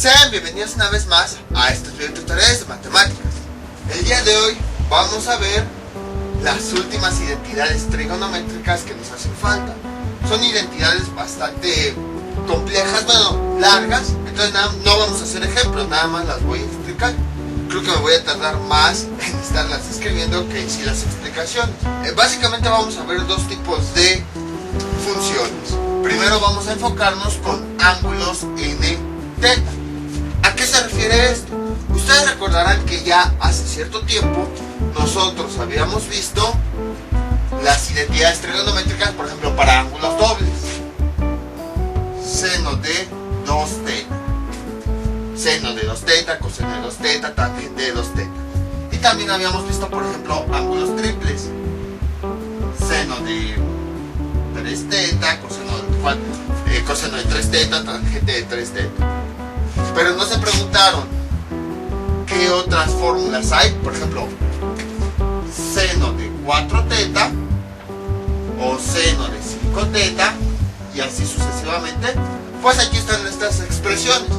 Sean bienvenidos una vez más a estos videotutoriales de matemáticas. El día de hoy vamos a ver las últimas identidades trigonométricas que nos hacen falta. Son identidades bastante complejas, bueno, largas, entonces no vamos a hacer ejemplos, nada más las voy a explicar. Creo que me voy a tardar más en estarlas escribiendo que en sí las explicaciones. Básicamente vamos a ver dos tipos de funciones. Primero vamos a enfocarnos con ángulos n, teta. ¿A qué se refiere esto? Ustedes recordarán que ya hace cierto tiempo nosotros habíamos visto las identidades trigonométricas, por ejemplo, para ángulos dobles. Seno de 2 teta, seno de 2 teta, coseno de 2 teta, tangente de 2 teta. Y también habíamos visto, por ejemplo, ángulos triples. Seno de 3 teta, coseno de 3 teta, tangente de 3 teta. Pero no se preguntaron qué otras fórmulas hay, por ejemplo, seno de 4 teta o seno de 5 teta y así sucesivamente. Pues aquí están estas expresiones.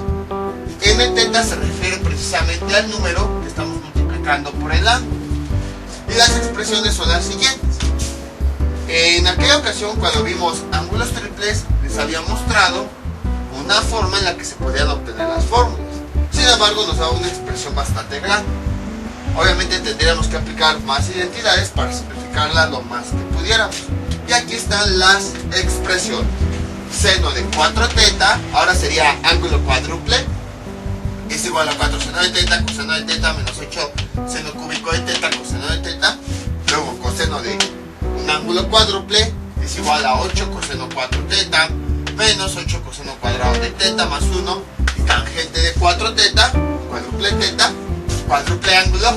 N teta se refiere precisamente al número que estamos multiplicando por el ángulo. Y las expresiones son las siguientes. En aquella ocasión, cuando vimos ángulos triples, les había mostrado una forma en la que se podían obtener las fórmulas. Sin embargo, nos da una expresión bastante grande. Obviamente tendríamos que aplicar más identidades para simplificarla lo más que pudiéramos. Y aquí están las expresiones. Seno de 4 teta, ahora sería ángulo cuádruple, es igual a 4 seno de teta, coseno de teta, menos 8 seno cúbico de teta, coseno de teta. Luego coseno de un ángulo cuádruple es igual a 8 coseno 4 teta, menos 8 coseno cuadrado de teta, más 1. Y tangente de 4 teta, cuádruple ángulo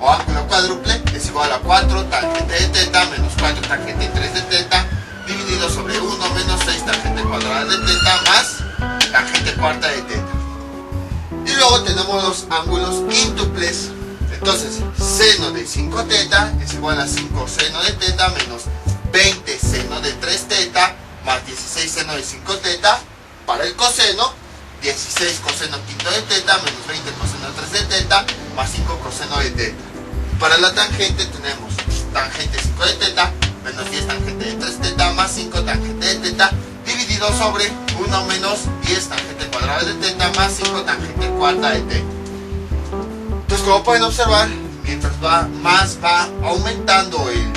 o ángulo cuádruple es igual a 4 tangente de teta, menos 4 tangente de 3 de teta, dividido sobre 1 menos 6 tangente cuadrada de teta, más tangente cuarta de teta. Y luego tenemos los ángulos quíntuples. Entonces, seno de 5 teta es igual a 5 seno de teta, menos 20 seno de 3 teta, más 16 seno de 5 teta. Para el coseno, 16 coseno quinto de teta, menos 20 coseno de 3 de teta, más 5 coseno de teta. Para la tangente tenemos tangente 5 de teta, menos 10 tangente de 3 teta, más 5 tangente de teta, dividido sobre 1 menos 10 tangente cuadrada de teta, más 5 tangente cuarta de teta. Entonces, como pueden observar, mientras más va aumentando el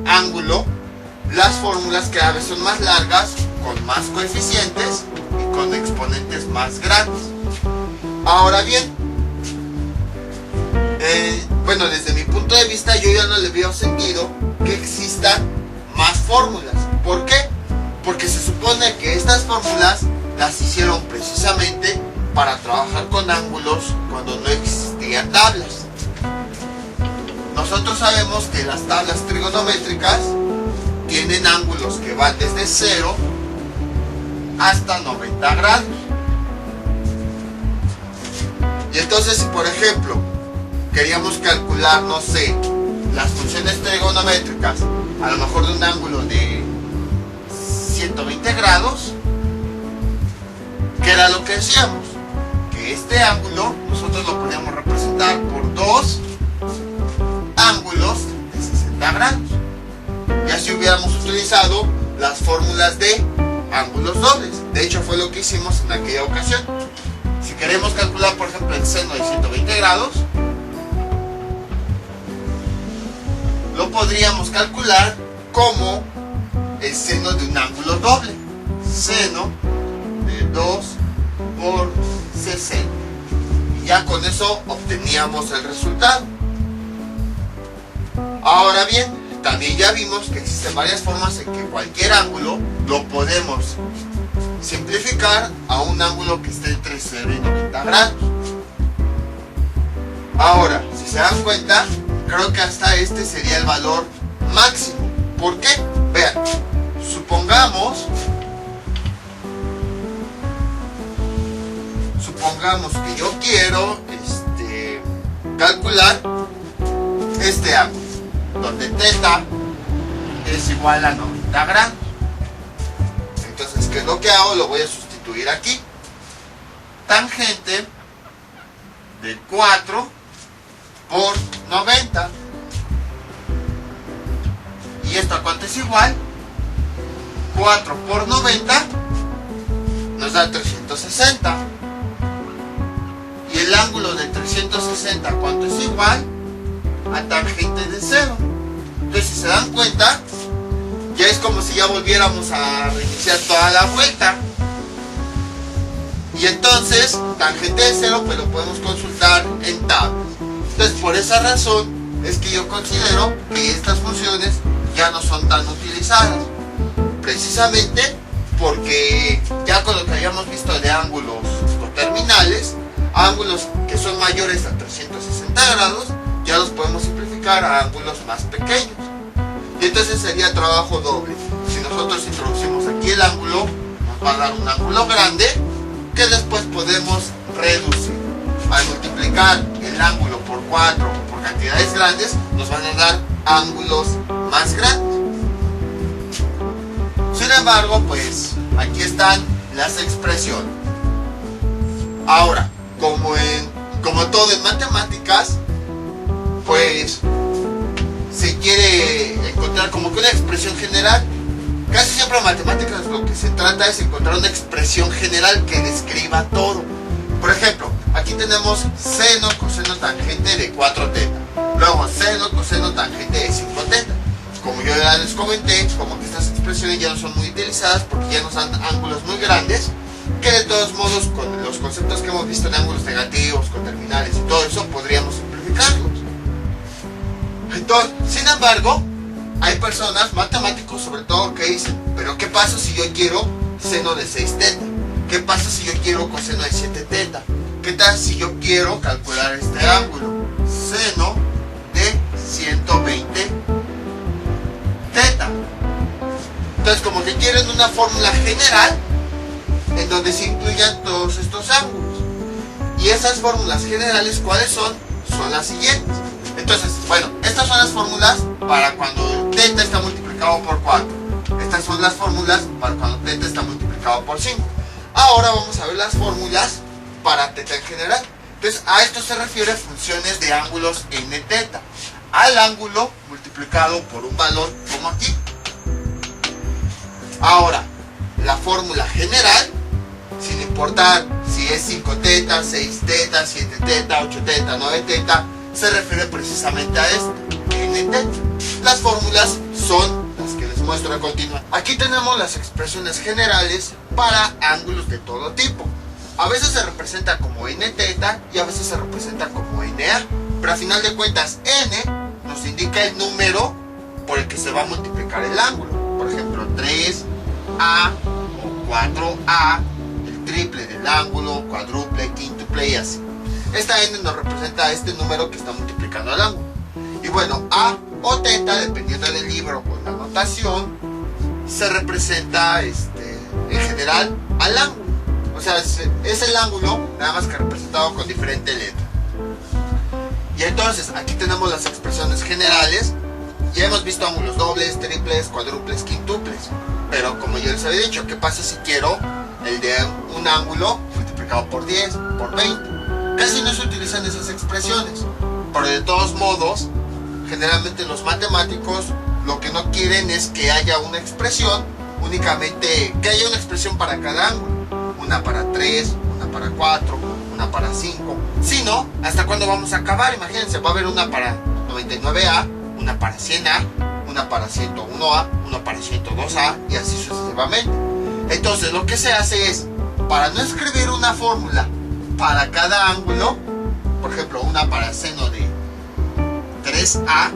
ángulo, las fórmulas cada vez son más largas, con más coeficientes y con exponentes más grandes. Ahora bien, bueno, desde mi punto de vista yo ya no le veo sentido que existan más fórmulas. ¿Por qué? Porque se supone que estas fórmulas las hicieron precisamente para trabajar con ángulos cuando no existían tablas. Nosotros sabemos que las tablas trigonométricas tienen ángulos que van desde 0 hasta 90 grados. Y entonces, si por ejemplo queríamos calcular, no sé, las funciones trigonométricas a lo mejor de un ángulo de 120 grados, ¿qué era lo que decíamos? Que este ángulo nosotros lo podíamos representar por dos ángulos de 60 grados. Y así hubiéramos utilizado las fórmulas de ángulos dobles. De hecho, fue lo que hicimos en aquella ocasión. Si queremos calcular, por ejemplo, el seno de 120 grados, lo podríamos calcular como el seno de un ángulo doble. Seno de 2 por 60. Y ya con eso obteníamos el resultado. Ahora bien, también ya vimos que existen varias formas en que cualquier ángulo lo podemos simplificar a un ángulo que esté entre 0 y 90 grados. Ahora, si se dan cuenta, creo que hasta este sería el valor máximo. ¿Por qué? Vean, supongamos que yo quiero calcular este ángulo, donde teta es igual a 90 grados. Entonces, ¿qué es lo que hago? Lo voy a sustituir aquí. tangente de 4 por 90. ¿Y esto a cuánto es igual? 4 por 90 nos da 360. Y el ángulo de 360, ¿cuánto es igual? A tangente de 0. Entonces, si se dan cuenta, ya es como si ya volviéramos a reiniciar toda la vuelta. Y entonces, tangente de 0, pues lo podemos consultar en tablas. Entonces, por esa razón es que yo considero que estas funciones ya no son tan utilizadas. Precisamente porque ya con lo que habíamos visto de ángulos coterminales, ángulos que son mayores a 360 grados, ya los podemos simplificar a ángulos más pequeños. Y entonces sería trabajo doble. Si nosotros introducimos aquí el ángulo, nos va a dar un ángulo grande que después podemos reducir. Al multiplicar el ángulo por 4 o por cantidades grandes, nos van a dar ángulos más grandes. Sin embargo, pues aquí están las expresiones. Ahora, como todo en matemáticas, pues se quiere encontrar como que una expresión general. Casi siempre en matemáticas lo que se trata es encontrar una expresión general que describa todo. Por ejemplo, aquí tenemos seno, coseno, tangente de 4θ. Luego seno, coseno, tangente de 5θ. Como yo ya les comenté, como que estas expresiones ya no son muy utilizadas porque ya nos dan ángulos muy grandes, que de todos modos con los conceptos que hemos visto de ángulos negativos, coterminales y todo eso, podríamos simplificarlos. Entonces, sin embargo, hay personas, matemáticos sobre todo, que dicen, pero ¿qué pasa si yo quiero seno de 6θ? ¿Qué pasa si yo quiero coseno de 7θ? ¿Qué tal si yo quiero calcular este ángulo? Seno de 120θ. Entonces, como que quieren una fórmula general en donde se incluyan todos estos ángulos. Y esas fórmulas generales, ¿cuáles son? Son las siguientes. Entonces, bueno, estas son las fórmulas para cuando θ está multiplicado por 4. Estas son las fórmulas para cuando θ está multiplicado por 5. Ahora vamos a ver las fórmulas para θ en general. Entonces, a esto se refiere funciones de ángulos nθ. Al ángulo multiplicado por un valor como aquí. Ahora, la fórmula general, sin importar si es 5θ, 6θ, 7θ, 8θ, 9θ, se refiere precisamente a esto, nθ. Las fórmulas son las que les muestro a continuación. Aquí tenemos las expresiones generales para ángulos de todo tipo. A veces se representa como nθ y a veces se representa como na. Pero a final de cuentas, n nos indica el número por el que se va a multiplicar el ángulo. Por ejemplo, 3a o 4a, el triple del ángulo, cuádruple, quíntuple y así. Esta n nos representa este número que está multiplicando el ángulo. Y bueno, a o θ, dependiendo del libro o la notación, se representa en general al ángulo. O sea, es el ángulo, nada más que representado con diferente letra. Y entonces, aquí tenemos las expresiones generales. Ya hemos visto ángulos dobles, triples, cuádruples, quintuples. Pero como yo les había dicho, ¿qué pasa si quiero el de un ángulo multiplicado por 10, por 20? Casi no se utilizan esas expresiones. Pero de todos modos, generalmente los matemáticos lo que no quieren es que haya una expresión, únicamente que haya una expresión para cada ángulo. Una para 3, una para 4, una para 5. Si no, ¿hasta cuándo vamos a acabar? Imagínense, va a haber una para 99A, una para 100A, una para 101A, una para 102A y así sucesivamente. Entonces lo que se hace es, para no escribir una fórmula para cada ángulo, por ejemplo, una para seno de 3A,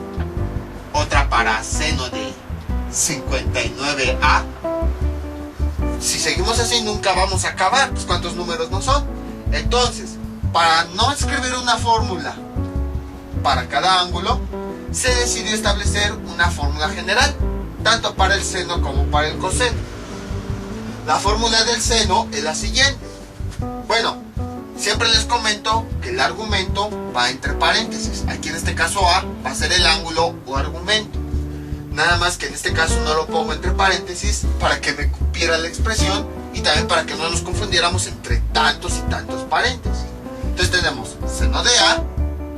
otra para seno de 59A, si seguimos así nunca vamos a acabar, pues ¿cuántos números no son? Entonces, para no escribir una fórmula para cada ángulo, se decidió establecer una fórmula general, tanto para el seno como para el coseno. La fórmula del seno es la siguiente. Bueno, siempre les comento que el argumento va entre paréntesis. Aquí en este caso A va a ser el ángulo o argumento. Nada más que en este caso no lo pongo entre paréntesis para que me cupiera la expresión y también para que no nos confundiéramos entre tantos y tantos paréntesis. Entonces tenemos seno de A,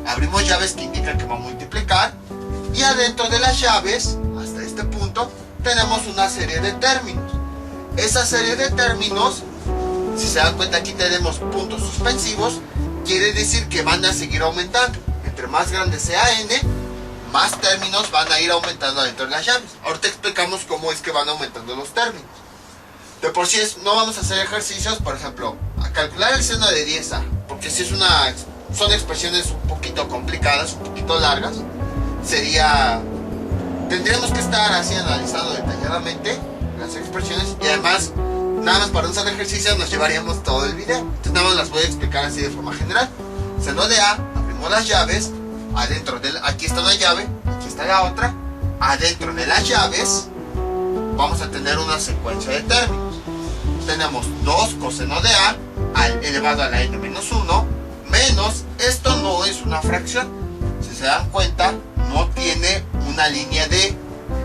abrimos llaves que indican que va a multiplicar, y adentro de las llaves, hasta este punto, tenemos una serie de términos. Esa serie de términos, si se dan cuenta aquí tenemos puntos suspensivos, quiere decir que van a seguir aumentando. Entre más grande sea n, más términos van a ir aumentando dentro de las llaves. Ahorita explicamos cómo es que van aumentando los términos. De por sí no vamos a hacer ejercicios, por ejemplo, a calcular el seno de 10a, porque si son expresiones un poquito complicadas, un poquito largas, tendríamos que estar así analizando detalladamente las expresiones, y además, nada más para un solo ejercicio nos llevaríamos todo el video. Entonces nada más las voy a explicar así de forma general. Seno de A, abrimos las llaves, aquí está una llave, aquí está la otra, adentro de las llaves vamos a tener una secuencia de términos. Tenemos 2 coseno de A elevado a la n menos 1 menos, esto no es una fracción, si se dan cuenta no tiene una línea de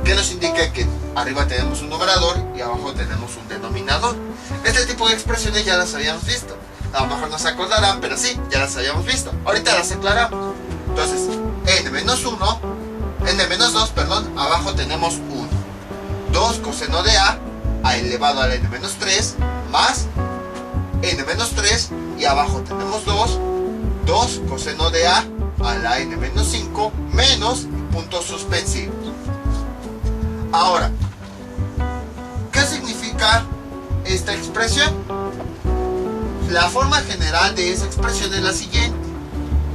que nos indique que arriba tenemos un numerador y abajo tenemos un denominador. Este tipo de expresiones ya las habíamos visto, a lo mejor no se acordarán, pero sí, ya las habíamos visto. Ahorita las aclaramos. Entonces, n-2, abajo tenemos 1. 2 coseno de A elevado a la n-3 más n-3, y abajo tenemos 2 coseno de A la n-5 menos puntos suspensivos. Ahora, ¿qué significa esta expresión? La forma general de esa expresión es la siguiente: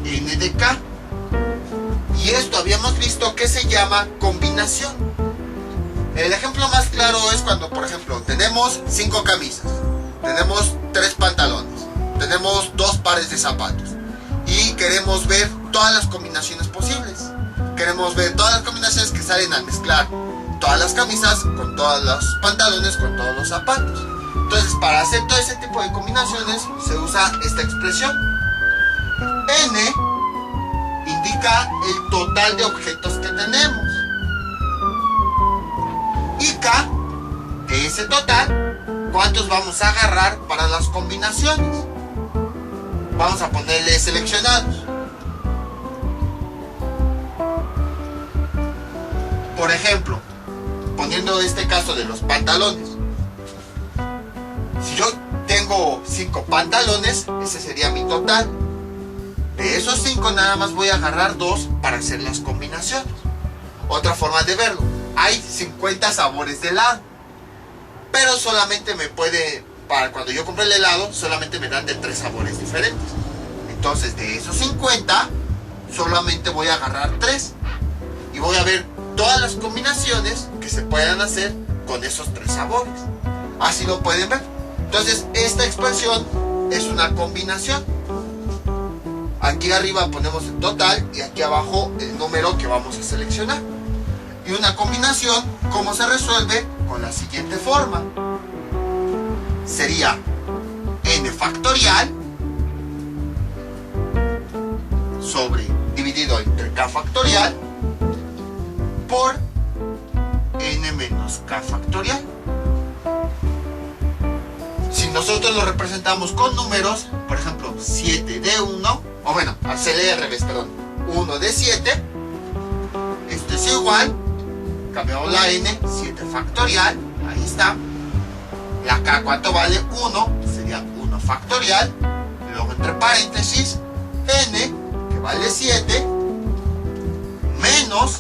n de k. Y esto habíamos visto que se llama combinación. El ejemplo más claro es cuando, por ejemplo, tenemos 5 camisas, tenemos 3 pantalones, tenemos 2 pares de zapatos y queremos ver todas las combinaciones posibles. Queremos ver todas las combinaciones que salen al mezclar todas las camisas con todos los pantalones, con todos los zapatos. Entonces, para hacer todo ese tipo de combinaciones se usa esta expresión. N indica el total de objetos que tenemos. Y K, de ese total, ¿cuántos vamos a agarrar para las combinaciones? Vamos a ponerle seleccionados. Por ejemplo, poniendo este caso de los pantalones. Si yo tengo 5 pantalones, ese sería mi total. De esos 5 nada más voy a agarrar 2 para hacer las combinaciones. Otra forma de verlo: hay 50 sabores de helado, pero solamente para cuando yo compre el helado, solamente me dan de 3 sabores diferentes. Entonces, de esos 50, solamente voy a agarrar 3 y voy a ver todas las combinaciones que se puedan hacer con esos 3 sabores. Así lo pueden ver. Entonces, esta expresión es una combinación. Aquí arriba ponemos el total y aquí abajo el número que vamos a seleccionar. Y una combinación, ¿cómo se resuelve? Con la siguiente forma. Sería n factorial dividido entre k factorial por n menos k factorial. Si nosotros lo representamos con números, por ejemplo 7 de 1, o bueno, se lee al revés, perdón, 1 de 7, esto es igual, cambiamos la n, 7 factorial, ahí está. La k, ¿cuánto vale? 1, sería 1 factorial, luego entre paréntesis, n, que vale 7, menos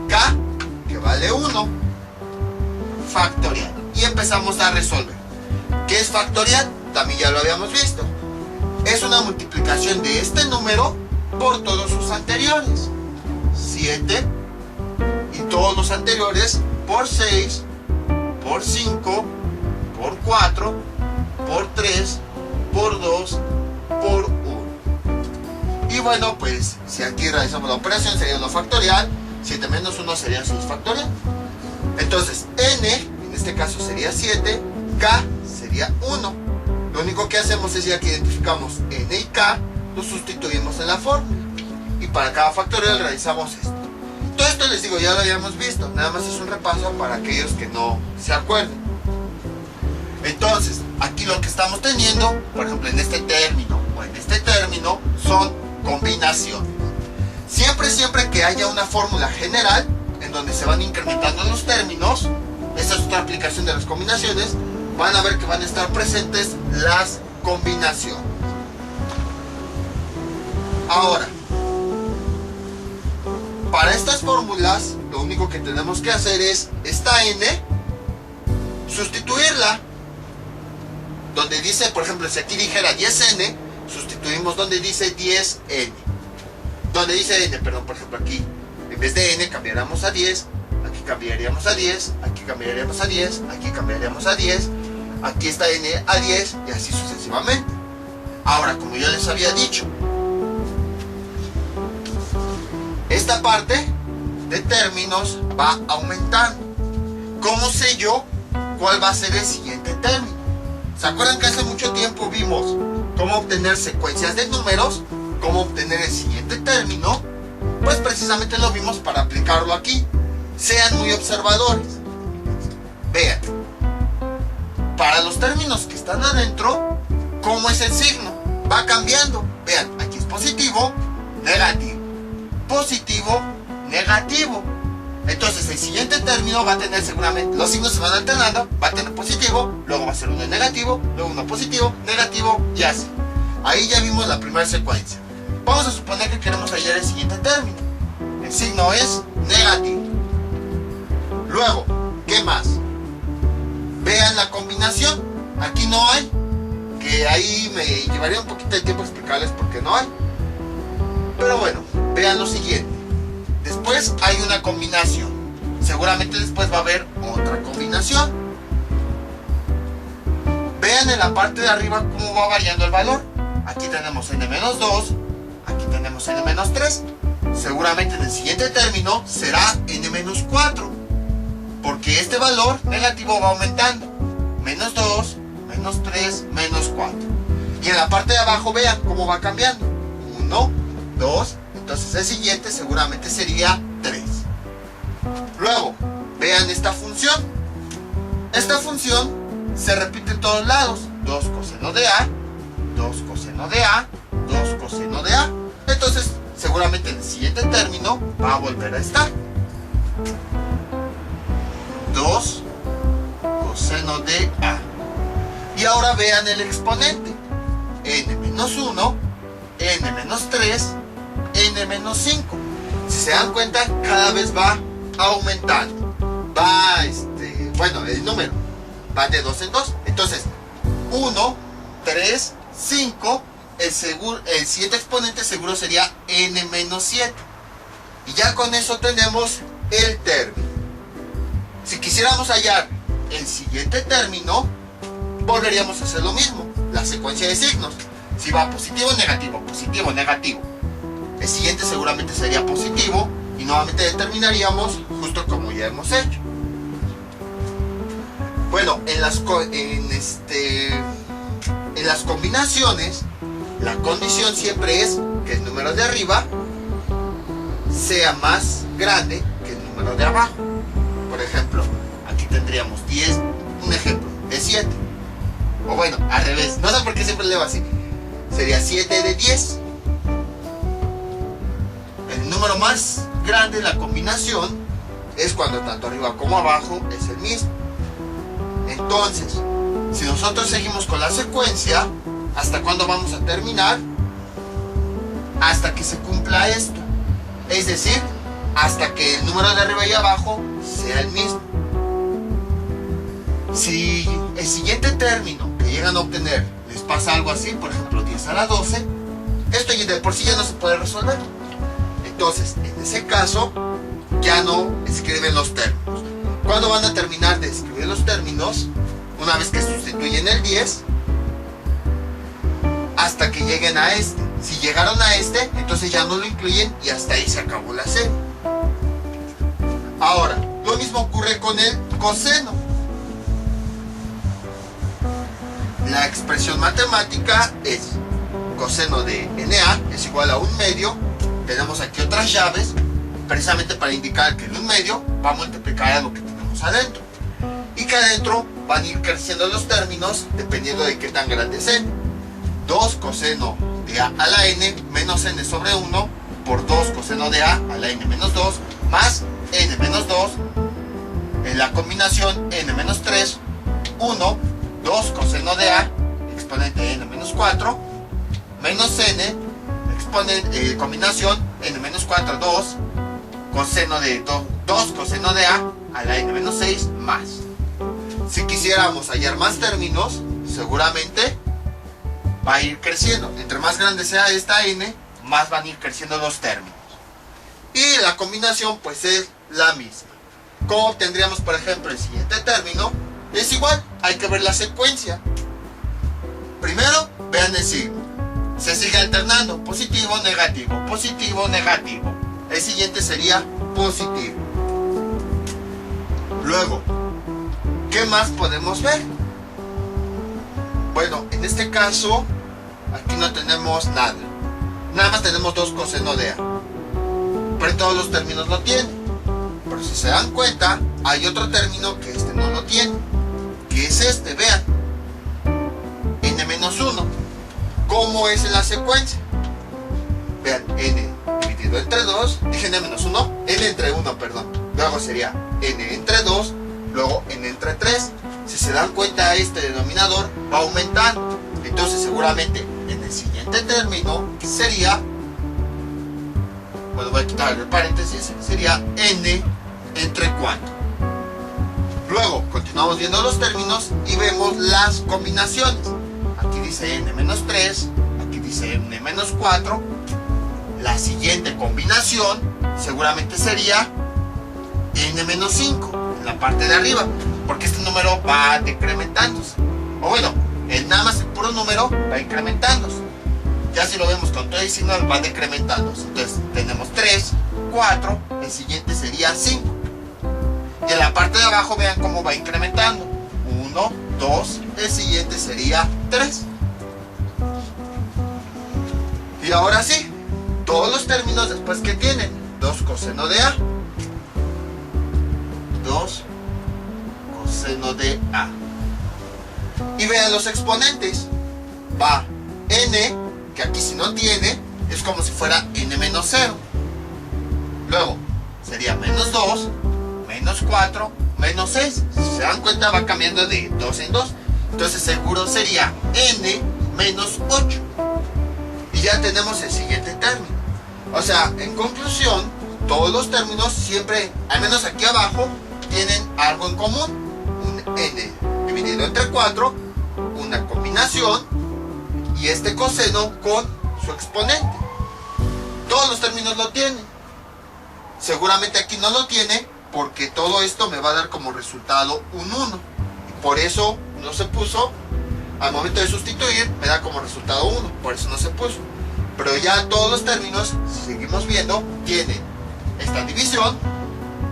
k, que vale 1 factorial. Y empezamos a resolver. ¿Qué es factorial? También ya lo habíamos visto. Es una multiplicación de este número por todos sus anteriores. 7 y todos los anteriores por 6, por 5, por 4, por 3, por 2, por 1. Y bueno, pues si aquí realizamos la operación sería 1 factorial, 7 menos 1 sería 6 factorial. Entonces n, en este caso sería 7, k sería 1. Lo único que hacemos es ya que identificamos n y k, lo sustituimos en la fórmula. Y para cada factorial realizamos esto. Todo esto les digo, ya lo habíamos visto, nada más es un repaso para aquellos que no se acuerden. Entonces, aquí lo que estamos teniendo, por ejemplo, en este término o en este término, son combinaciones. Siempre que haya una fórmula general en donde se van incrementando los términos, esta es otra aplicación de las combinaciones, van a ver que van a estar presentes las combinaciones. Ahora, para estas fórmulas, lo único que tenemos que hacer es esta n, sustituirla. Donde dice, por ejemplo, si aquí dijera 10n, sustituimos donde dice 10n. Donde dice n, perdón, por ejemplo, aquí, en vez de n, cambiaríamos a 10, aquí cambiaríamos a 10, aquí cambiaríamos a 10, aquí cambiaríamos a 10, aquí está n a 10, y así sucesivamente. Ahora, como yo les había dicho, esta parte de términos va aumentando. ¿Cómo sé yo cuál va a ser el siguiente término? ¿Se acuerdan que hace mucho tiempo vimos cómo obtener secuencias de números? ¿Cómo obtener el siguiente término? Pues precisamente lo vimos para aplicarlo aquí. Sean muy observadores. Vean, para los términos que están adentro, ¿cómo es el signo? Va cambiando. Vean, aquí es positivo, negativo, positivo, negativo. Entonces el siguiente término va a tener seguramente, los signos se van alternando, va a tener positivo, luego va a ser uno negativo, luego uno positivo, negativo y así. Ahí ya vimos la primera secuencia. Vamos a suponer que queremos hallar el siguiente término. El signo es negativo. Luego, ¿qué más? Vean la combinación. Aquí no hay, que ahí me llevaría un poquito de tiempo explicarles por qué no hay. Pero bueno, vean lo siguiente. Después hay una combinación. Seguramente después va a haber otra combinación. Vean en la parte de arriba cómo va variando el valor. Aquí tenemos n-2, aquí tenemos n-3. Seguramente en el siguiente término será n-4. Porque este valor negativo va aumentando. -2, -3, -4. Y en la parte de abajo vean cómo va cambiando. 1, 2, entonces el siguiente seguramente sería 3. Luego, vean esta función. Esta función se repite en todos lados. 2 coseno de A, 2 coseno de A, 2 coseno de A. Entonces, seguramente en el siguiente término va a volver a estar. 2 coseno de A. Y ahora vean el exponente. n-1, n-3, n-5. Si se dan cuenta, cada vez va aumentando. Va, bueno, el número va de 2 en 2. Entonces, 1, 3, 5. El siguiente exponente seguro sería n-7. Y ya con eso tenemos el término. Si quisiéramos hallar el siguiente término, volveríamos a hacer lo mismo. La secuencia de signos. Si va positivo, negativo, positivo, negativo. El siguiente seguramente sería positivo y nuevamente determinaríamos justo como ya hemos hecho. Bueno, en las combinaciones, la condición siempre es que el número de arriba sea más grande que el número de abajo. Por ejemplo, aquí tendríamos 10, un ejemplo, de 7. O bueno, al revés, no sé por qué siempre leo así. Sería 7 de 10. El número más grande de la combinación es cuando tanto arriba como abajo es el mismo. Entonces, si nosotros seguimos con la secuencia, ¿hasta cuándo vamos a terminar? Hasta que se cumpla esto. Es decir, hasta que el número de arriba y abajo sea el mismo. Si el siguiente término que llegan a obtener les pasa algo así, por ejemplo 10 a la 12, esto de por sí ya no se puede resolver. Entonces, en ese caso, ya no escriben los términos. ¿Cuándo van a terminar de escribir los términos? Una vez que sustituyen el 10, hasta que lleguen a este. Si llegaron a este, entonces ya no lo incluyen y hasta ahí se acabó la serie. Ahora, lo mismo ocurre con el coseno. La expresión matemática es coseno de NA es igual a 1/2. Tenemos aquí otras llaves, precisamente para indicar que el 1/2 va a multiplicar a lo que tenemos adentro. Y que adentro van a ir creciendo los términos dependiendo de qué tan grande es n. 2 coseno de a a la n menos n sobre 1 por 2 coseno de a la n menos 2 más n menos 2 en la combinación n menos 3, 1, 2 coseno de a exponente n menos 4 menos n exponente, combinación n menos 4, 2 coseno de 2 coseno de a la n menos 6 más. Si quisiéramos hallar más términos, seguramente va a ir creciendo. Entre más grande sea esta n, más van a ir creciendo los términos. Y la combinación pues es la misma. ¿Cómo obtendríamos, por ejemplo, el siguiente término? Es igual, hay que ver la secuencia. Primero, vean el signo. Se sigue alternando, positivo, negativo, positivo, negativo. El siguiente sería positivo. Luego, ¿qué más podemos ver? Bueno, en este caso, aquí no tenemos nada. Nada más tenemos 2 coseno de a. Pero en todos los términos lo tiene. Pero si se dan cuenta, hay otro término que este no lo tiene. Que es este, vean. n-1. ¿Cómo es en la secuencia? Vean, n dividido entre 2. Dije n-1, n entre 1, perdón. Luego sería n entre 2, luego n entre 3. Si se dan cuenta, este denominador va aumentando. Entonces seguramente en el siguiente término sería, bueno, voy a quitar el paréntesis, sería n entre 4. Luego continuamos viendo los términos y vemos las combinaciones. Aquí dice n menos 3, aquí dice n menos 4. La siguiente combinación seguramente sería n menos 5 en la parte de arriba, porque este número va decrementándose. O bueno, nada más el puro número va incrementándose. Ya si lo vemos con todo el signo, va decrementándose. Entonces tenemos 3, 4, el siguiente sería 5. Y en la parte de abajo vean cómo va incrementando. 1, 2, el siguiente sería 3. Y ahora sí, todos los términos después que tienen 2 coseno de a, 2 coseno de a. Y vean los exponentes. Va n, que aquí si no tiene, es como si fuera n menos 0. Luego sería menos 2, menos 4, menos 6. Si se dan cuenta, va cambiando de 2 en 2. Entonces seguro sería n menos 8. Y ya tenemos el siguiente término. O sea, en conclusión, todos los términos siempre, al menos aquí abajo, tienen algo en común. Un n dividido entre 4, una combinación, y este coseno con su exponente. Todos los términos lo tienen. Seguramente aquí no lo tiene, porque todo esto me va a dar como resultado un 1. Por eso no se puso. Al momento de sustituir, me da como resultado 1. Por eso no se puso. Pero ya todos los términos, si seguimos viendo, tienen esta división,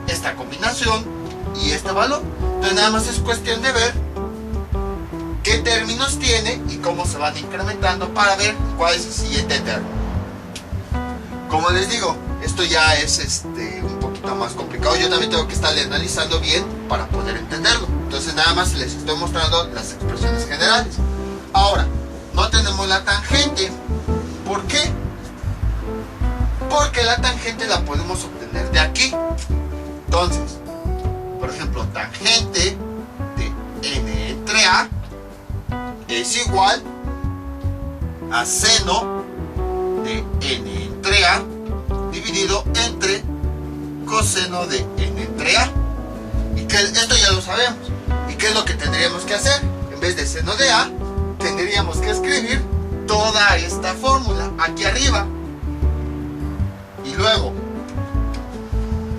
esta combinación y este valor. Entonces nada más es cuestión de ver qué términos tiene y cómo se van incrementando para ver cuál es el siguiente término. Como les digo, esto ya es un poquito más complicado. Yo también tengo que estarle analizando bien para poder entenderlo. Entonces nada más les estoy mostrando las expresiones generales. Ahora, no tenemos la tangente. ¿Por qué? Porque la tangente la podemos obtener de aquí. Entonces, por ejemplo, tangente de n entre a es igual a seno de n entre a dividido entre coseno de n entre a. Y que esto ya lo sabemos. ¿Y qué es lo que tendríamos que hacer? En vez de seno de a, tendríamos que escribir toda esta fórmula aquí arriba. Y luego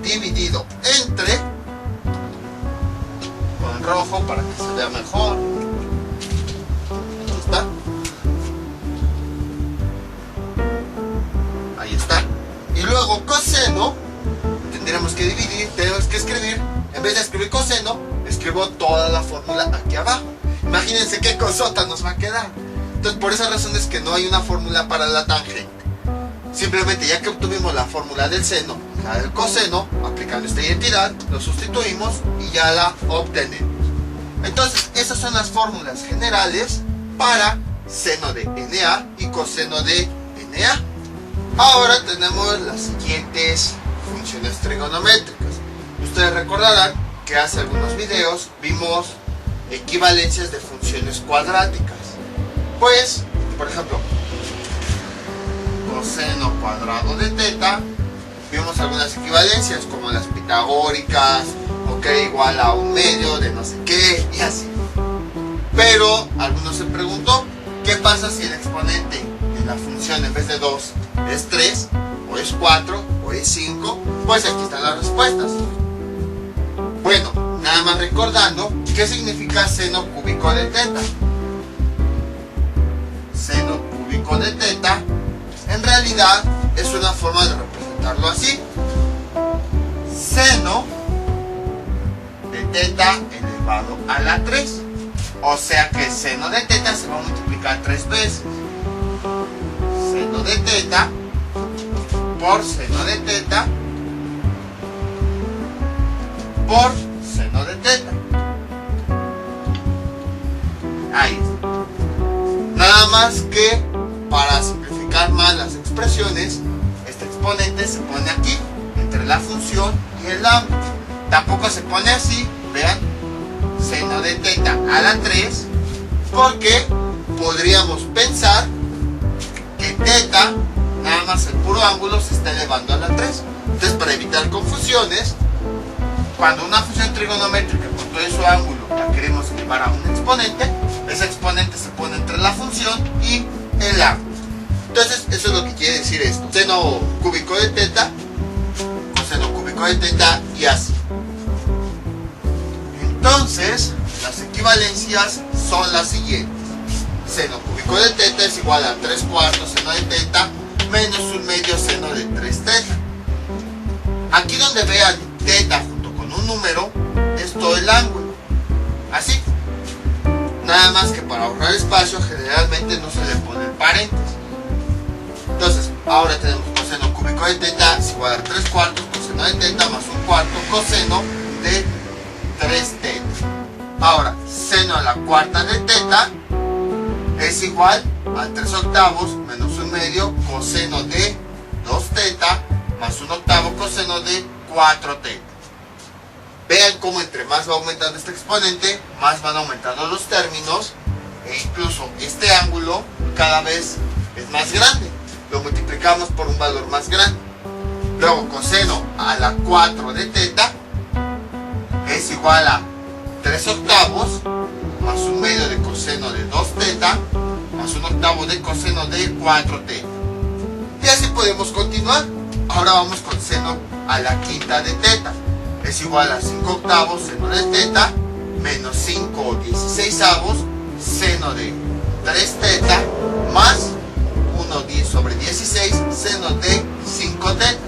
dividido entre, con rojo para que se vea mejor. Ahí está. Ahí está. Y luego coseno, tendremos que dividir, tenemos que escribir, en vez de escribir coseno, escribo toda la fórmula aquí abajo. Imagínense qué cosota nos va a quedar. Entonces, por esa razón es que no hay una fórmula para la tangente. Simplemente, ya que obtuvimos la fórmula del seno, la del coseno, aplicando esta identidad, lo sustituimos y ya la obtenemos. Entonces, esas son las fórmulas generales para seno de NA y coseno de NA. Ahora tenemos las siguientes funciones trigonométricas. Ustedes recordarán que hace algunos videos vimos equivalencias de funciones cuadráticas. Pues, por ejemplo, coseno cuadrado de teta, vimos algunas equivalencias como las pitagóricas, ok, igual a un medio de no sé qué y así. Pero algunos se preguntó, ¿qué pasa si el exponente de la función en vez de 2 es 3, o es 4, o es 5? Pues aquí están las respuestas. Bueno, nada más recordando, ¿qué significa seno cúbico de teta? Seno cúbico de teta, en realidad es una forma de representarlo así. Seno de teta elevado a la 3. O sea que seno de teta se va a multiplicar 3 veces. Seno de teta por seno de teta por seno de teta. Ahí está. Nada más que para simplificar más las expresiones, este exponente se pone aquí, entre la función y el ángulo. Tampoco se pone así, vean, seno de teta a la 3, porque podríamos pensar que teta, nada más el puro ángulo, se está elevando a la 3. Entonces, para evitar confusiones, cuando una función trigonométrica con todo su ángulo la queremos elevar a un exponente, ese exponente se pone entre la función y el ángulo. Entonces, eso es lo que quiere decir esto. Seno cúbico de teta, coseno cúbico de teta y así. Entonces, las equivalencias son las siguientes. Seno cúbico de teta es igual a 3/4 seno de teta menos 1/2 seno de 3 teta. Aquí donde vean teta junto con un número, es todo el ángulo. Así. Nada más que para ahorrar espacio, generalmente no se le pone el paréntesis. Entonces, ahora tenemos coseno cúbico de teta es igual a 3/4 coseno de teta más 1/4 coseno de 3 teta. Ahora, seno a la cuarta de teta es igual a 3/8 menos 1/2 coseno de 2 teta más 1/8 coseno de 4 teta. Vean cómo entre más va aumentando este exponente, más van aumentando los términos, e incluso este ángulo cada vez es más grande. Lo multiplicamos por un valor más grande. Luego, coseno a la 4 de teta es igual a 3/8 más 1/2 de coseno de 2 teta más 1/8 de coseno de 4 teta. Y así podemos continuar. Ahora vamos con seno a la quinta de teta. Es igual a 5/8 seno de teta menos 5/16 seno de 3 teta más 1/10/16 seno de 5 teta.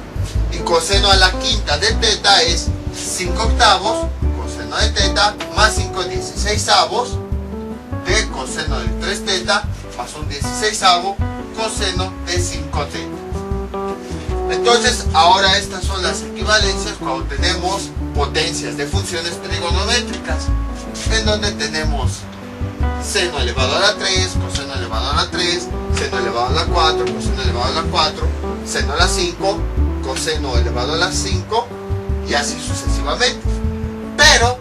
Y coseno a la quinta de teta es 5/8 coseno de teta más 5/16 de coseno de 3 teta más 1/16 coseno de 5 teta. Entonces, ahora estas son las equivalencias cuando tenemos potencias de funciones trigonométricas, en donde tenemos seno elevado a la 3, coseno elevado a la 3, seno elevado a la 4, coseno elevado a la 4, seno a la 5, coseno elevado a la 5, y así sucesivamente. Pero,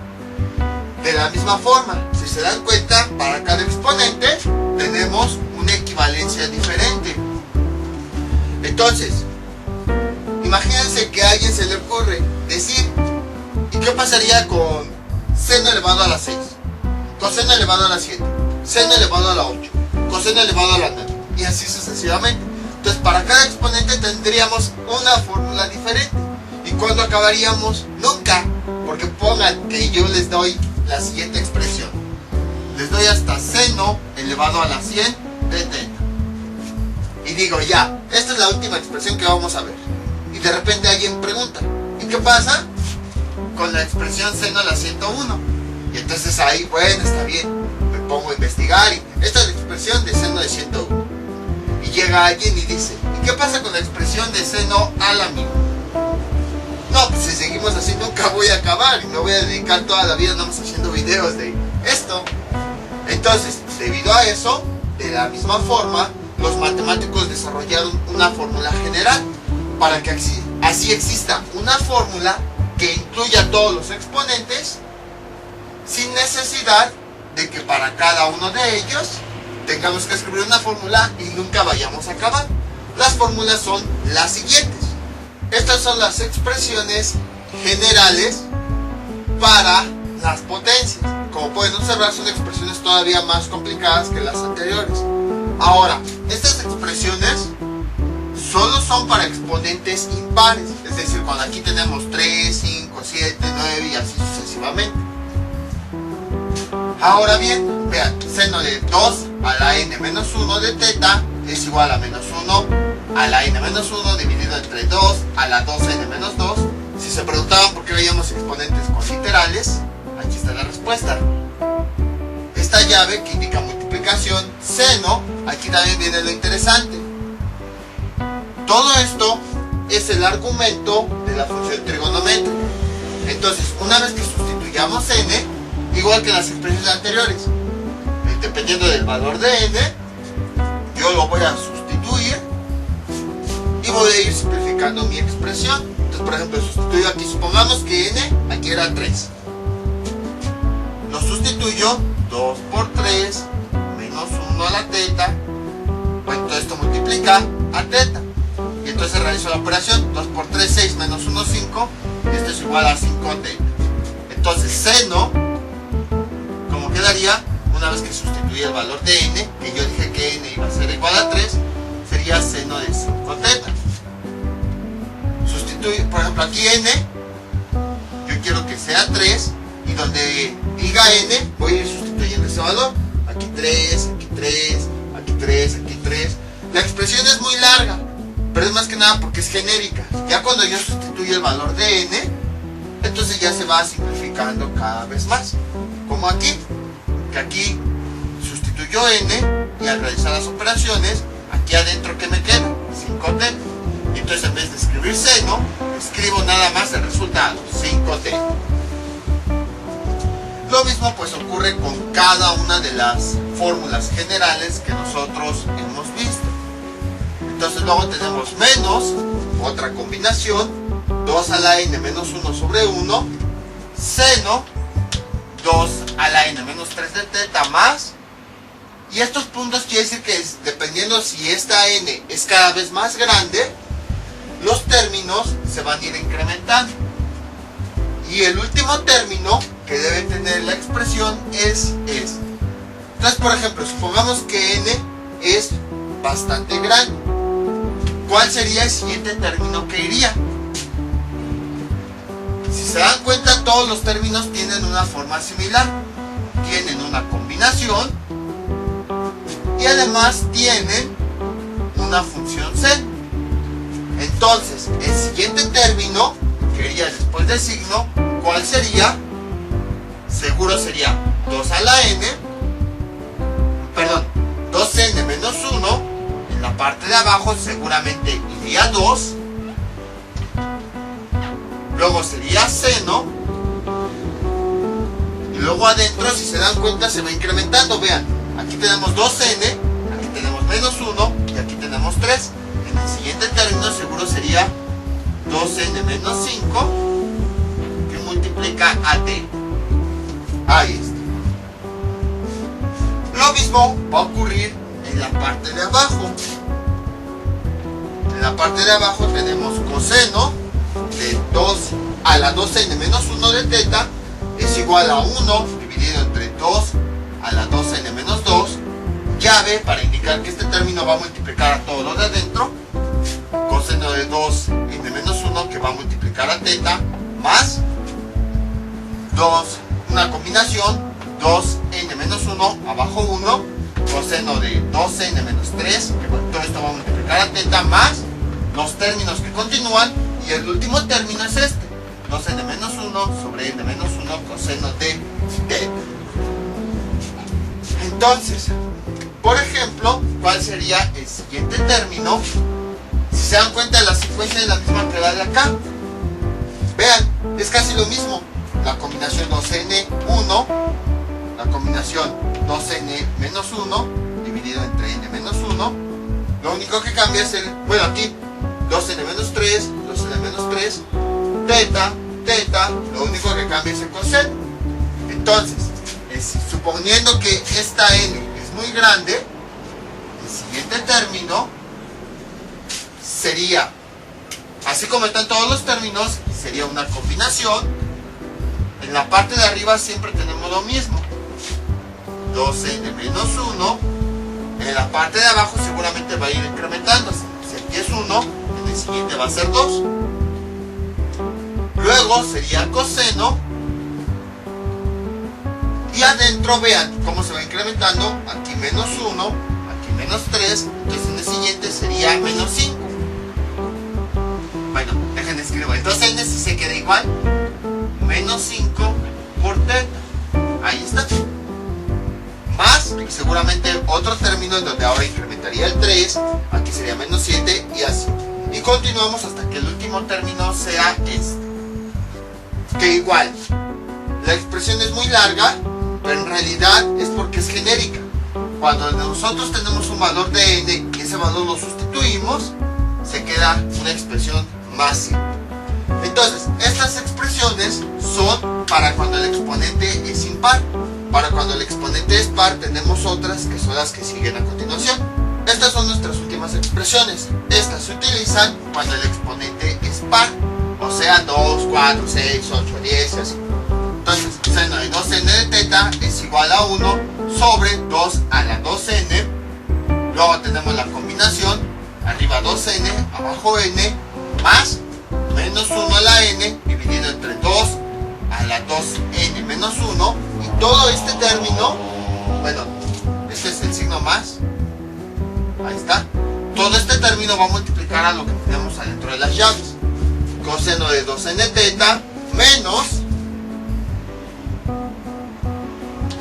de la misma forma, si se dan cuenta, para cada exponente tenemos una equivalencia diferente. Entonces, imagínense que a alguien se le ocurre decir, ¿y qué pasaría con seno elevado a la 6? Coseno elevado a la 7, seno elevado a la 8, coseno elevado a la 9, y así sucesivamente. Entonces, para cada exponente tendríamos una fórmula diferente. ¿Y cuándo acabaríamos? Nunca, porque pongan que yo les doy la siguiente expresión. Les doy hasta seno elevado a la 100 de teta. Y digo, ya, esta es la última expresión que vamos a ver. Y de repente alguien pregunta, ¿y qué pasa con la expresión seno a la 101? Y entonces ahí, bueno, está bien, me pongo a investigar y esta es la expresión de seno de 101. Y llega alguien y dice, ¿y qué pasa con la expresión de seno a la 1000? No, pues si seguimos así nunca voy a acabar y me voy a dedicar toda la vida nada más haciendo videos de esto. Entonces, debido a eso, de la misma forma, los matemáticos desarrollaron una fórmula general para que así exista una fórmula que incluya todos los exponentes sin necesidad de que para cada uno de ellos tengamos que escribir una fórmula y nunca vayamos a acabar. Las fórmulas son las siguientes. Estas son las expresiones generales para las potencias. Como pueden observar, son expresiones todavía más complicadas que las anteriores. Ahora, estas expresiones solo son para exponentes impares, es decir, cuando aquí tenemos 3, 5, 7, 9 y así sucesivamente. Ahora bien, vean, seno de 2 a la n menos 1 de teta es igual a menos 1 a la n menos 1 dividido entre 2 a la 2n menos 2. Si se preguntaban por qué veíamos exponentes con literales, aquí está la respuesta. Esta llave que indica multiplicación, seno, aquí también viene lo interesante. Todo esto es el argumento de la función trigonométrica. Entonces, una vez que sustituyamos n, igual que en las expresiones anteriores, dependiendo del valor de n, yo lo voy a sustituir y voy a ir simplificando mi expresión. Entonces, por ejemplo, sustituyo aquí, supongamos que n aquí era 3. Lo sustituyo 2 por 3 menos 1 a la teta. Pues todo esto multiplica a teta. Y entonces realizo la operación. 2 por 3, 6 menos 1, 5. Y esto es igual a 5 teta. Entonces seno, como quedaría, una vez que sustituí el valor de n, que yo dije que n iba a ser igual a 3, sería seno de 5 teta. Sustituyo, por ejemplo, aquí n, yo quiero que sea 3. Y donde diga n, voy a ir sustituyendo ese valor. Aquí 3, aquí 3, aquí 3, aquí 3. La expresión es muy larga, pero es más que nada porque es genérica. Ya cuando yo sustituyo el valor de n, entonces ya se va simplificando cada vez más. Como aquí, que aquí sustituyo n y al realizar las operaciones, aquí adentro ¿qué me queda? 5t. Y entonces en vez de escribir seno, escribo nada más el resultado, 5t. Lo mismo pues ocurre con cada una de las fórmulas generales que nosotros hemos visto. Entonces luego tenemos menos, otra combinación, 2 a la n menos 1 sobre 1, seno, 2 a la n menos 3 de teta más, y estos puntos quiere decir que dependiendo si esta n es cada vez más grande, los términos se van a ir incrementando. Y el último término que debe tener la expresión es este. Entonces, por ejemplo, supongamos que n es bastante grande. ¿Cuál sería el siguiente término que iría? Si se dan cuenta, todos los términos tienen una forma similar. Tienen una combinación y además tienen una función seno. Entonces, el siguiente término que iría después del signo, ¿cuál sería? Seguro sería 2 a la n, perdón, 2n menos 1, en la parte de abajo seguramente iría 2, luego sería seno, y luego adentro, si se dan cuenta, se va incrementando. Vean, aquí tenemos 2n, aquí tenemos menos 1 y aquí tenemos 3. En el siguiente término seguro sería 2n menos 5, que multiplica a t. Ahí está. Lo mismo va a ocurrir en la parte de abajo. En la parte de abajo tenemos coseno de 2 a la 2n menos 1 de teta es igual a 1 dividido entre 2 a la 2n menos 2, llave para indicar que este término va a multiplicar a todo lo de adentro, coseno de 2n menos 1 que va a multiplicar a teta, más 2, una combinación, 2n menos 1, abajo 1, coseno de 2n menos 3, que todo esto va a multiplicar a teta, más los términos que continúan, y el último término es este, 2n menos 1 sobre n menos 1, coseno de teta. Entonces, por ejemplo, ¿cuál sería el siguiente término? Si se dan cuenta, la secuencia es la misma que la de acá. Vean, es casi lo mismo. La combinación 2n1 la combinación 2n menos 1 dividido entre n menos 1. Lo único que cambia es el, bueno, aquí 2n menos 3, 2n menos 3, teta, teta, lo único que cambia es el coseno. Entonces, suponiendo que esta n es muy grande, el siguiente término sería, así como están todos los términos, sería una combinación. En la parte de arriba siempre tenemos lo mismo, 2n menos 1. En la parte de abajo seguramente va a ir incrementándose. Si aquí es 1, en el siguiente va a ser 2. Luego sería coseno. Y adentro vean cómo se va incrementando. Aquí menos 1, aquí menos 3. Entonces en el siguiente sería menos 5. Bueno, déjenme escribir. Entonces n si se queda igual, menos 5 por teta. Ahí está. Más, seguramente otro término en donde ahora incrementaría el 3. Aquí sería menos 7 y así. Y continuamos hasta que el último término sea este. Que igual, la expresión es muy larga, pero en realidad es porque es genérica. Cuando nosotros tenemos un valor de n y ese valor lo sustituimos, se queda una expresión más simple. Entonces, estas expresiones son para cuando el exponente es impar. Para cuando el exponente es par, tenemos otras que son las que siguen a continuación. Estas son nuestras últimas expresiones. Estas se utilizan cuando el exponente es par, o sea 2, 4, 6, 8, 10 y así. Entonces, seno de 2n de teta es igual a 1 sobre 2 a la 2n. Luego tenemos la combinación, arriba 2n, abajo n, más menos 1 a la n, dividido entre 2 a la 2n menos 1. Y todo este término, bueno, este es el signo más, ahí está. Todo este término va a multiplicar a lo que tenemos adentro de las llaves. Coseno de 2n teta menos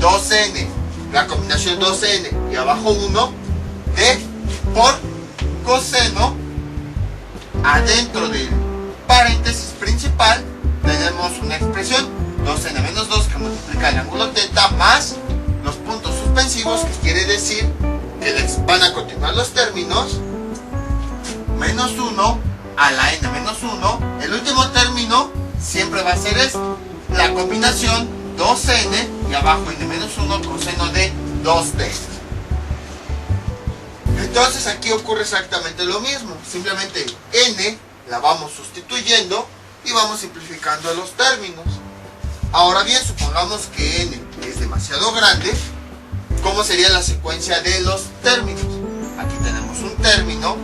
2n, la combinación 2n y abajo 1 de por coseno. Adentro del paréntesis principal tenemos una expresión 2n menos 2 que multiplica el ángulo teta más los puntos suspensivos, que quiere decir que van a continuar los términos, menos 1 a la n menos 1. El último término siempre va a ser este, la combinación 2n y abajo n menos 1 coseno de 2t. Entonces aquí ocurre exactamente lo mismo, simplemente n la vamos sustituyendo y vamos simplificando los términos. Ahora bien, supongamos que n es demasiado grande, ¿cómo sería la secuencia de los términos? Aquí tenemos un término,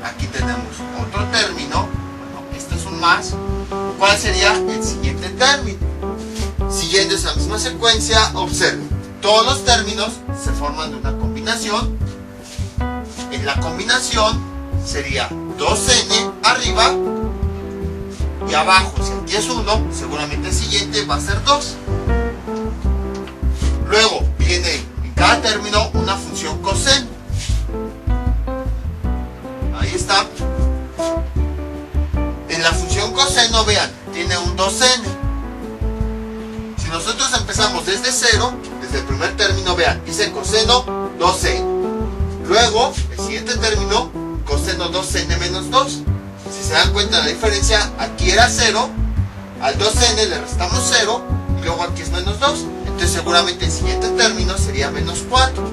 aquí tenemos otro término, bueno, este es un más. ¿Cuál sería el siguiente término? Siguiendo esa misma secuencia, observen, todos los términos se forman de una combinación. En la combinación sería 2n arriba y abajo, si aquí es 1, seguramente el siguiente va a ser 2. Luego viene en cada término una función coseno. Ahí está. En la función coseno, vean, tiene un 2n. Si nosotros empezamos desde 0, desde el primer término, vean, dice coseno 2n. Luego, el siguiente término, coseno 2n menos 2. Si se dan cuenta de la diferencia, aquí era 0, al 2n le restamos 0, y luego aquí es menos 2. Entonces seguramente el siguiente término sería menos 4.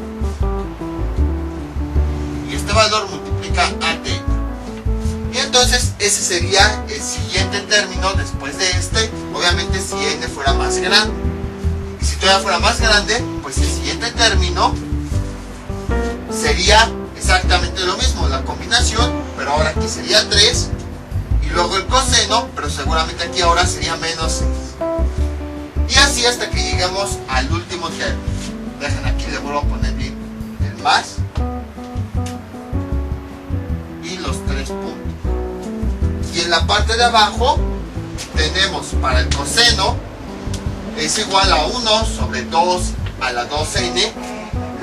Y este valor multiplica a teta. Y entonces ese sería el siguiente término después de este, obviamente si n fuera más grande. Y si todavía fuera más grande, pues el siguiente término sería exactamente lo mismo, la combinación, pero ahora aquí sería 3, y luego el coseno, pero seguramente aquí ahora sería menos 6. Y así hasta que lleguemos al último término. Dejen aquí, le vuelvo a poner bien el más y los 3 puntos. Y en la parte de abajo tenemos para el coseno es igual a 1 sobre 2 a la 2n,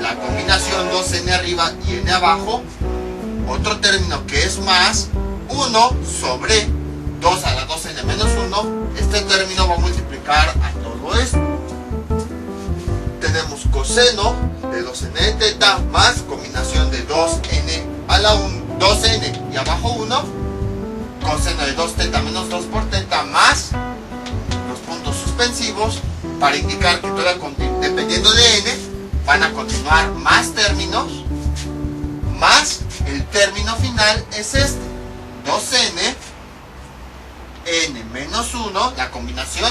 la combinación 2n arriba y n abajo. Otro término que es más 1 sobre 2 a la 2n menos 1. Este término va a multiplicar a todo esto. tenemos coseno de 2n de teta más combinación de 2n a la 1, 2n y abajo 1, coseno de 2 teta menos 2 por teta más los puntos suspensivos para indicar que dependiendo de n van a continuar más términos, más el término final es este, 2n, n menos 1, la combinación,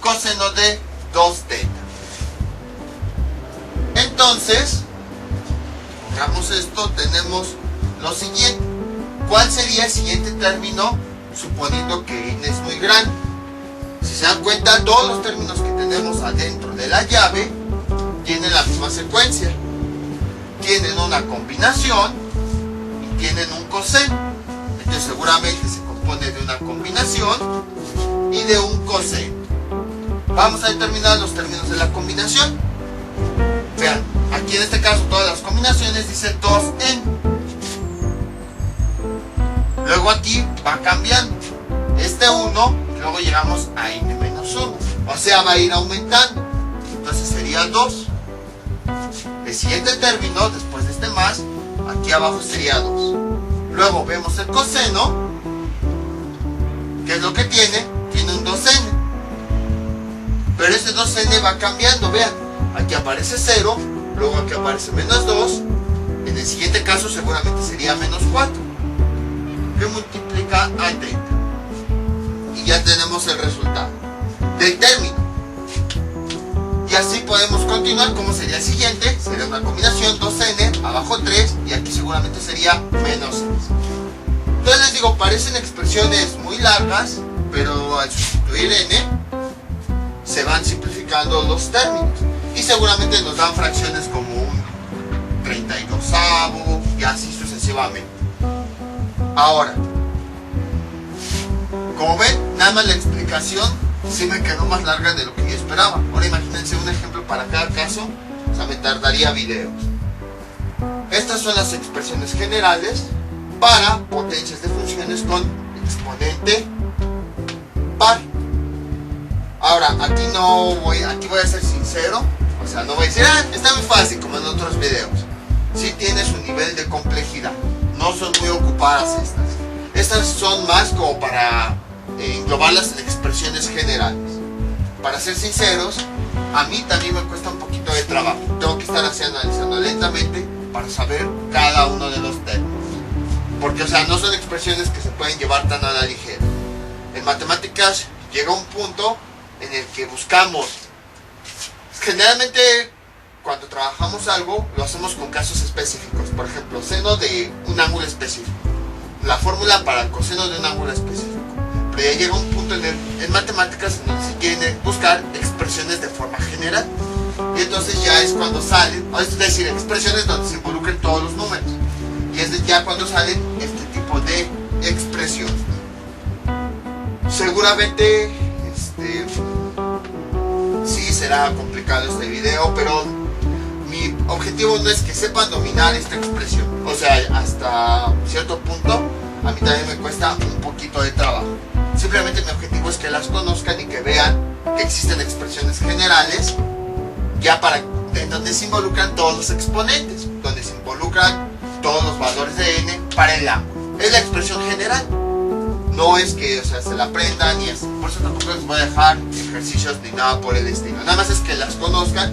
coseno de 2 teta. Entonces, pongamos esto, tenemos lo siguiente. ¿Cuál sería el siguiente término suponiendo que n es muy grande? Si se dan cuenta, todos los términos que tenemos adentro de la llave tienen la misma secuencia. Tienen una combinación y tienen un coseno. Entonces seguramente se compone de una combinación y de un coseno. Vamos a determinar los términos de la combinación. Vean, aquí en este caso todas las combinaciones dicen 2n. Luego aquí va cambiando. Este 1, luego llegamos a n menos 1. O sea, va a ir aumentando. Entonces sería 2. El siguiente término, después de este más, aquí abajo sería 2. Luego vemos el coseno. ¿Qué es lo que tiene? Tiene un 2n. Pero ese 2n va cambiando, vean. Aquí aparece 0, luego aquí aparece menos 2. En el siguiente caso seguramente sería menos 4. Que multiplica a teta. Y ya tenemos el resultado del término. Y así podemos continuar. ¿Cómo sería el siguiente? Sería una combinación 2n, abajo 3, y aquí seguramente sería menos 6. Entonces les digo, parecen expresiones muy largas, pero al sustituir n, se van simplificando los términos. Y seguramente nos dan fracciones como un 32avo, y así sucesivamente. Ahora, como ven, nada más la explicación sí me quedó más larga de lo que yo esperaba. Ahora imagínense un ejemplo para cada caso, o sea, me tardaría videos. Estas son las expresiones generales para potencias de funciones con exponente par. Ahora, aquí voy a ser sincero, o sea, no voy a decir, está muy fácil como en otros videos. Sí tiene su nivel de complejidad, no son muy ocupadas estas. Estas son más como para englobarlas en expresiones generales. Para ser sinceros, a mí también me cuesta un poquito de trabajo. Tengo que estar así analizando lentamente para saber cada uno de los términos. Porque, o sea, no son expresiones que se pueden llevar tan a la ligera. En matemáticas llega un punto en el que buscamos. Generalmente, cuando trabajamos algo, lo hacemos con casos específicos. Por ejemplo, seno de un ángulo específico. La fórmula para el coseno de un ángulo específico. Pero ya llega un punto en matemáticas en donde se quieren buscar expresiones de forma general. Y entonces ya es cuando salen, es decir, expresiones donde se involucren todos los números. Y es ya cuando salen este tipo de expresiones. Seguramente sí será complicado este video, pero mi objetivo no es que sepan dominar esta expresión. O sea, hasta cierto punto a mí también me cuesta un poquito de trabajo. Simplemente mi objetivo es que las conozcan y que vean que existen expresiones generales ya en donde se involucran todos los exponentes, donde se involucran todos los valores de n para el ángulo. Es la expresión general. No es que, o sea, se la aprendan y así. Por eso tampoco les voy a dejar ejercicios ni nada por el estilo. Nada más es que las conozcan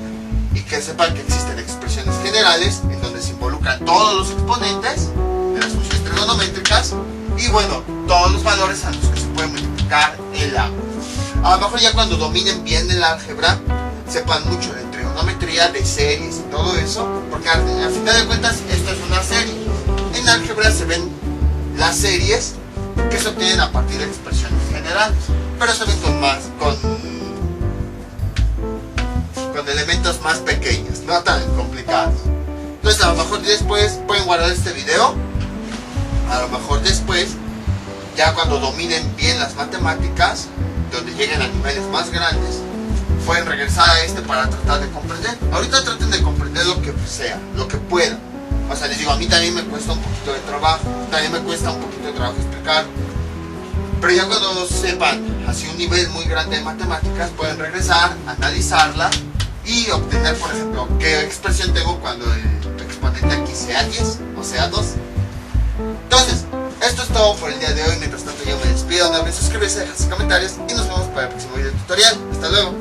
y que sepan que existen expresiones generales en donde se involucran todos los exponentes de las funciones trigonométricas y, bueno, todos los valores a los que se puede multiplicar el ángulo. A lo mejor ya cuando dominen bien el álgebra, sepan mucho de trigonometría, de series y todo eso, porque al final de cuentas esto es una serie. En álgebra se ven las series que se obtienen a partir de expresiones generales, pero se ven con elementos más pequeños, no tan complicados. Entonces a lo mejor después pueden guardar este video, a lo mejor después, ya cuando dominen bien las matemáticas, donde lleguen a niveles más grandes, pueden regresar a este para tratar de comprender. Ahorita traten de comprender lo que sea, lo que puedan. O sea, les digo, a mí también me cuesta un poquito de trabajo, también me cuesta un poquito de trabajo explicar. Pero ya cuando sepan así un nivel muy grande de matemáticas, pueden regresar, analizarla y obtener, por ejemplo, qué expresión tengo cuando el exponente aquí sea 10 o sea 2. Entonces, esto es todo por el día de hoy. Mientras tanto yo me despido, no olviden suscribirse, dejar sus comentarios y nos vemos para el próximo video tutorial. Hasta luego.